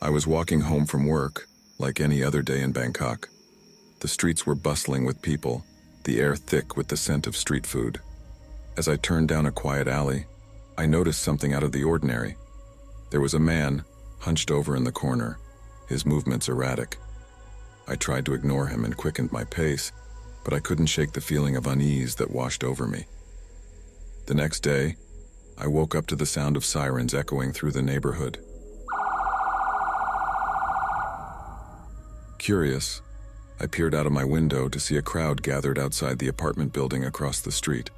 I was walking home from work, like any other day in Bangkok. The streets were bustling with people, the air thick with the scent of street food. As I turned down a quiet alley, I noticed something out of the ordinary. There was a man, hunched over in the corner, his movements erratic. I tried to ignore him and quickened my pace, but I couldn't shake the feeling of unease that washed over me. The next day, I woke up to the sound of sirens echoing through the neighborhood. Curious, I peered out of my window to see a crowd gathered outside the apartment building across the street.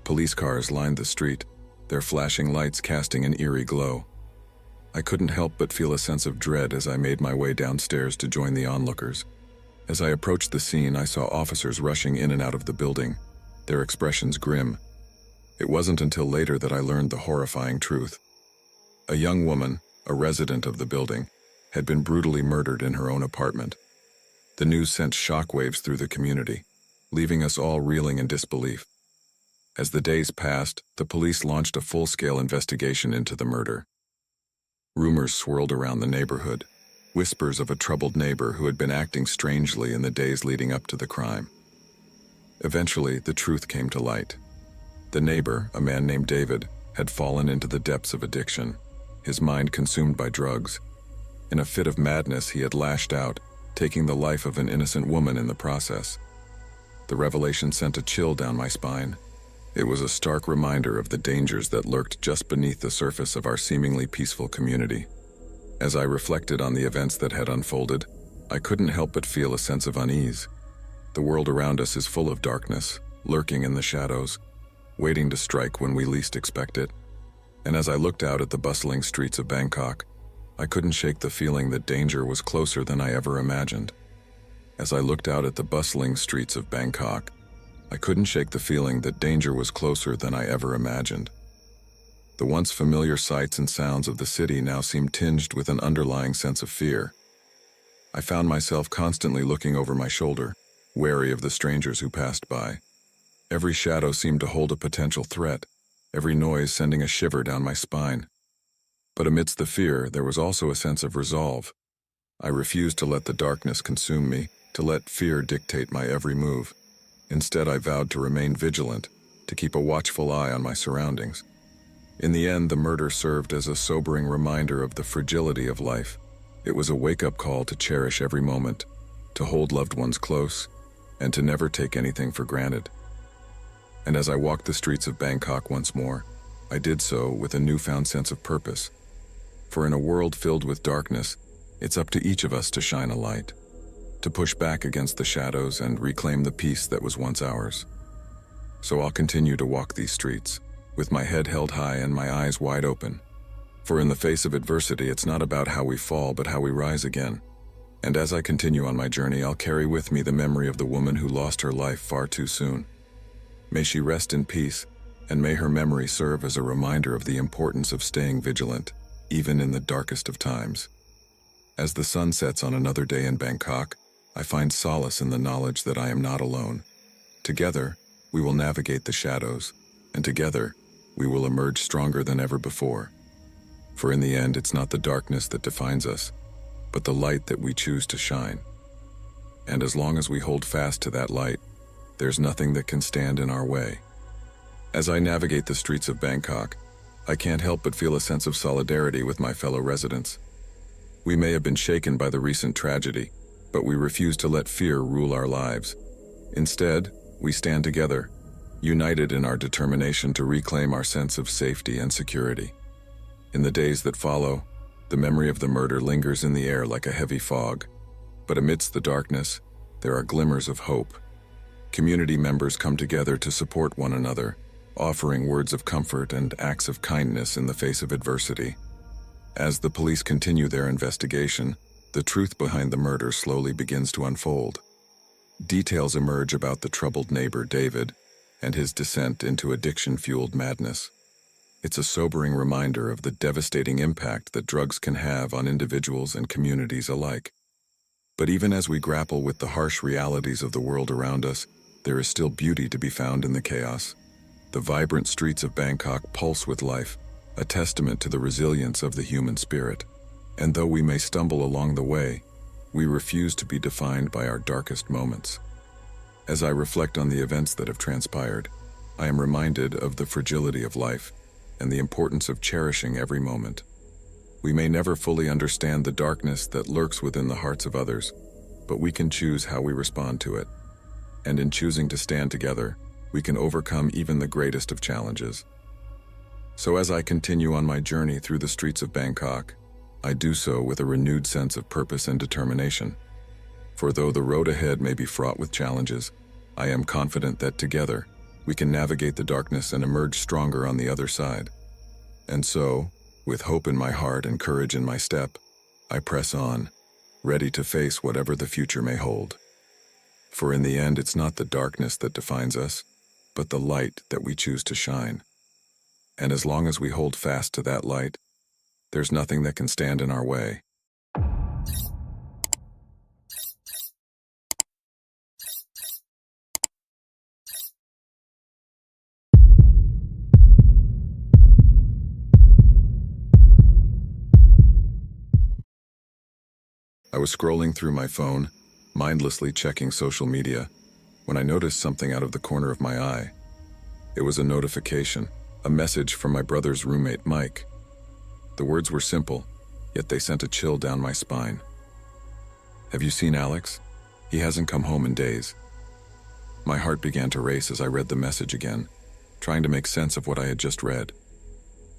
Police cars lined the street, their flashing lights casting an eerie glow. I couldn't help but feel a sense of dread as I made my way downstairs to join the onlookers. As I approached the scene, I saw officers rushing in and out of the building, their expressions grim. It wasn't until later that I learned the horrifying truth. A young woman, a resident of the building, had been brutally murdered in her own apartment. The news sent shockwaves through the community, leaving us all reeling in disbelief. As the days passed, the police launched a full-scale investigation into the murder. Rumors swirled around the neighborhood, whispers of a troubled neighbor who had been acting strangely in the days leading up to the crime. Eventually, the truth came to light. The neighbor, a man named David, had fallen into the depths of addiction, his mind consumed by drugs. In a fit of madness, he had lashed out, taking the life of an innocent woman in the process. The revelation sent a chill down my spine. It was a stark reminder of the dangers that lurked just beneath the surface of our seemingly peaceful community. As I reflected on the events that had unfolded, I couldn't help but feel a sense of unease. The world around us is full of darkness, lurking in the shadows, waiting to strike when we least expect it. And as I looked out at the bustling streets of Bangkok, I couldn't shake the feeling that danger was closer than I ever imagined. As I looked out at the bustling streets of Bangkok, I couldn't shake the feeling that danger was closer than I ever imagined. The once familiar sights and sounds of the city now seemed tinged with an underlying sense of fear. I found myself constantly looking over my shoulder, wary of the strangers who passed by. Every shadow seemed to hold a potential threat, every noise sending a shiver down my spine. But amidst the fear, there was also a sense of resolve. I refused to let the darkness consume me, to let fear dictate my every move. Instead, I vowed to remain vigilant, to keep a watchful eye on my surroundings. In the end, the murder served as a sobering reminder of the fragility of life. It was a wake-up call to cherish every moment, to hold loved ones close, and to never take anything for granted. And as I walked the streets of Bangkok once more, I did so with a newfound sense of purpose. For in a world filled with darkness, it's up to each of us to shine a light, to push back against the shadows and reclaim the peace that was once ours. So I'll continue to walk these streets, with my head held high and my eyes wide open. For in the face of adversity, it's not about how we fall, but how we rise again. And as I continue on my journey, I'll carry with me the memory of the woman who lost her life far too soon. May she rest in peace, and may her memory serve as a reminder of the importance of staying vigilant, even in the darkest of times. As the sun sets on another day in Bangkok, I find solace in the knowledge that I am not alone. Together, we will navigate the shadows, and together, we will emerge stronger than ever before. For in the end, it's not the darkness that defines us, but the light that we choose to shine. And as long as we hold fast to that light, there's nothing that can stand in our way. As I navigate the streets of Bangkok, I can't help but feel a sense of solidarity with my fellow residents. We may have been shaken by the recent tragedy, but we refuse to let fear rule our lives. Instead, we stand together, united in our determination to reclaim our sense of safety and security. In the days that follow, the memory of the murder lingers in the air like a heavy fog, but amidst the darkness, there are glimmers of hope. Community members come together to support one another, offering words of comfort and acts of kindness in the face of adversity. As the police continue their investigation, the truth behind the murder slowly begins to unfold. Details emerge about the troubled neighbor David and his descent into addiction-fueled madness. It's a sobering reminder of the devastating impact that drugs can have on individuals and communities alike. But even as we grapple with the harsh realities of the world around us, there is still beauty to be found in the chaos. The vibrant streets of Bangkok pulse with life, a testament to the resilience of the human spirit. And though we may stumble along the way, we refuse to be defined by our darkest moments. As I reflect on the events that have transpired, I am reminded of the fragility of life and the importance of cherishing every moment. We may never fully understand the darkness that lurks within the hearts of others, but we can choose how we respond to it. And in choosing to stand together, we can overcome even the greatest of challenges. So as I continue on my journey through the streets of Bangkok, I do so with a renewed sense of purpose and determination. For though the road ahead may be fraught with challenges, I am confident that together, we can navigate the darkness and emerge stronger on the other side. And so, with hope in my heart and courage in my step, I press on, ready to face whatever the future may hold. For in the end, it's not the darkness that defines us, but the light that we choose to shine. And as long as we hold fast to that light, there's nothing that can stand in our way. I was scrolling through my phone, mindlessly checking social media, when I noticed something out of the corner of my eye. It was a notification, a message from my brother's roommate, Mike. The words were simple, yet they sent a chill down my spine. "Have you seen Alex? He hasn't come home in days." My heart began to race as I read the message again, trying to make sense of what I had just read.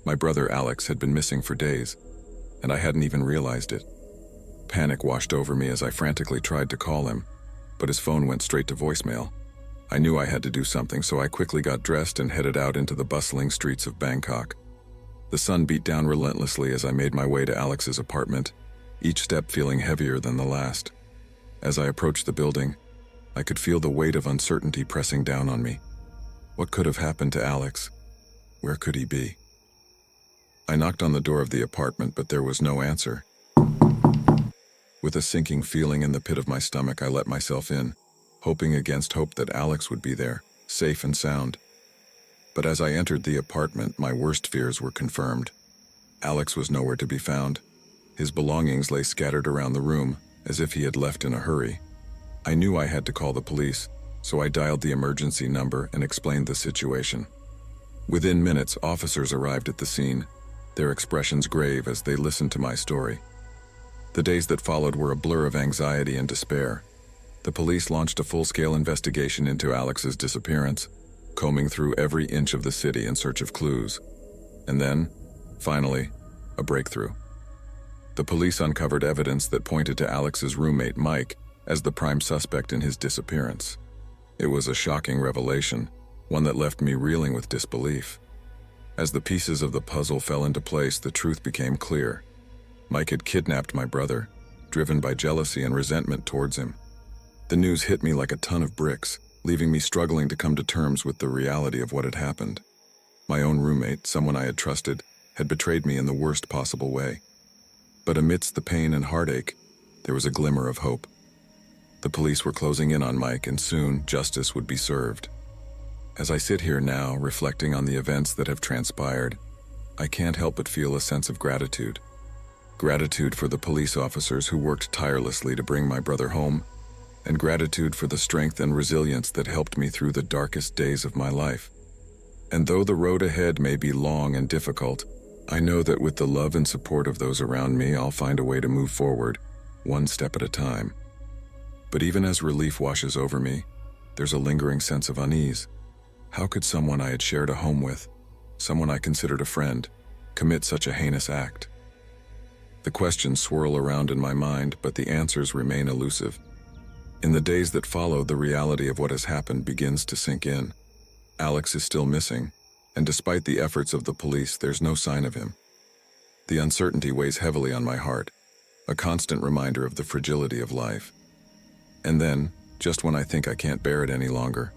My brother Alex had been missing for days, and I hadn't even realized it. Panic washed over me as I frantically tried to call him, but his phone went straight to voicemail. I knew I had to do something, so I quickly got dressed and headed out into the bustling streets of Bangkok. The sun beat down relentlessly as I made my way to Alex's apartment, each step feeling heavier than the last. As I approached the building, I could feel the weight of uncertainty pressing down on me. What could have happened to Alex? Where could he be? I knocked on the door of the apartment, but there was no answer. With a sinking feeling in the pit of my stomach, I let myself in, hoping against hope that Alex would be there, safe and sound. But as I entered the apartment, my worst fears were confirmed. Alex was nowhere to be found. His belongings lay scattered around the room, as if he had left in a hurry. I knew I had to call the police, so I dialed the emergency number and explained the situation. Within minutes, officers arrived at the scene, their expressions grave as they listened to my story. The days that followed were a blur of anxiety and despair. The police launched a full-scale investigation into Alex's disappearance, combing through every inch of the city in search of clues. And then, finally, a breakthrough. The police uncovered evidence that pointed to Alex's roommate, Mike, as the prime suspect in his disappearance. It was a shocking revelation, one that left me reeling with disbelief. As the pieces of the puzzle fell into place, the truth became clear. Mike had kidnapped my brother, driven by jealousy and resentment towards him. The news hit me like a ton of bricks, leaving me struggling to come to terms with the reality of what had happened. My own roommate, someone I had trusted, had betrayed me in the worst possible way. But amidst the pain and heartache, there was a glimmer of hope. The police were closing in on Mike, and soon justice would be served. As I sit here now, reflecting on the events that have transpired, I can't help but feel a sense of gratitude. Gratitude for the police officers who worked tirelessly to bring my brother home, and gratitude for the strength and resilience that helped me through the darkest days of my life. And though the road ahead may be long and difficult, I know that with the love and support of those around me, I'll find a way to move forward, one step at a time. But even as relief washes over me, there's a lingering sense of unease. How could someone I had shared a home with, someone I considered a friend, commit such a heinous act? The questions swirl around in my mind, but the answers remain elusive. In the days that follow, the reality of what has happened begins to sink in. Alex is still missing, and despite the efforts of the police, there's no sign of him. The uncertainty weighs heavily on my heart, a constant reminder of the fragility of life. And then, just when I think I can't bear it any longer,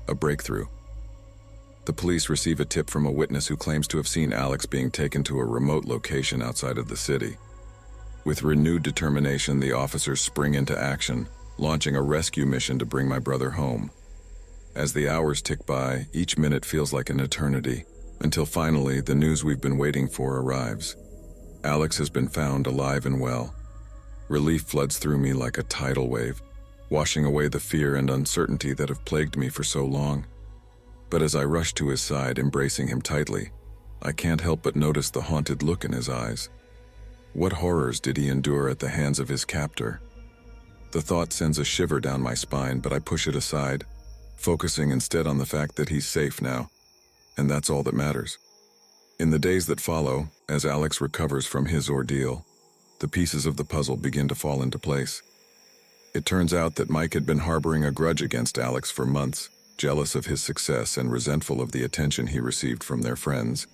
a breakthrough. The police receive a tip from a witness who claims to have seen Alex being taken to a remote location outside of the city. With renewed determination, the officers spring into action, launching a rescue mission to bring my brother home. As the hours tick by, each minute feels like an eternity, until finally the news we've been waiting for arrives. Alex has been found alive and well. Relief floods through me like a tidal wave, washing away the fear and uncertainty that have plagued me for so long. But as I rush to his side, embracing him tightly, I can't help but notice the haunted look in his eyes. What horrors did he endure at the hands of his captor? The thought sends a shiver down my spine, but I push it aside, focusing instead on the fact that he's safe now, and that's all that matters. In the days that follow, as Alex recovers from his ordeal, the pieces of the puzzle begin to fall into place. It turns out that Mike had been harboring a grudge against Alex for months, jealous of his success and resentful of the attention he received from their friends.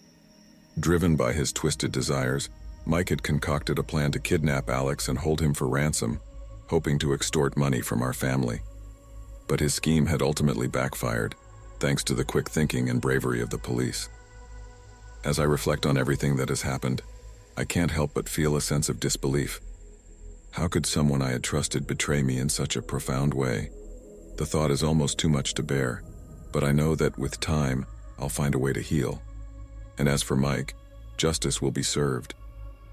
Driven by his twisted desires, Mike had concocted a plan to kidnap Alex and hold him for ransom, hoping to extort money from our family. But his scheme had ultimately backfired, thanks to the quick thinking and bravery of the police. As I reflect on everything that has happened, I can't help but feel a sense of disbelief. How could someone I had trusted betray me in such a profound way? The thought is almost too much to bear, but I know that with time, I'll find a way to heal. And as for Mike, justice will be served.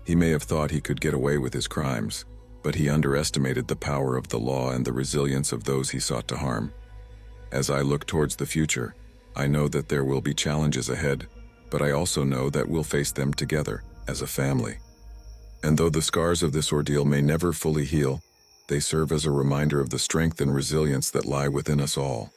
He may have thought he could get away with his crimes, but he underestimated the power of the law and the resilience of those he sought to harm. As I look towards the future, I know that there will be challenges ahead, but I also know that we'll face them together, as a family. And though the scars of this ordeal may never fully heal, they serve as a reminder of the strength and resilience that lie within us all.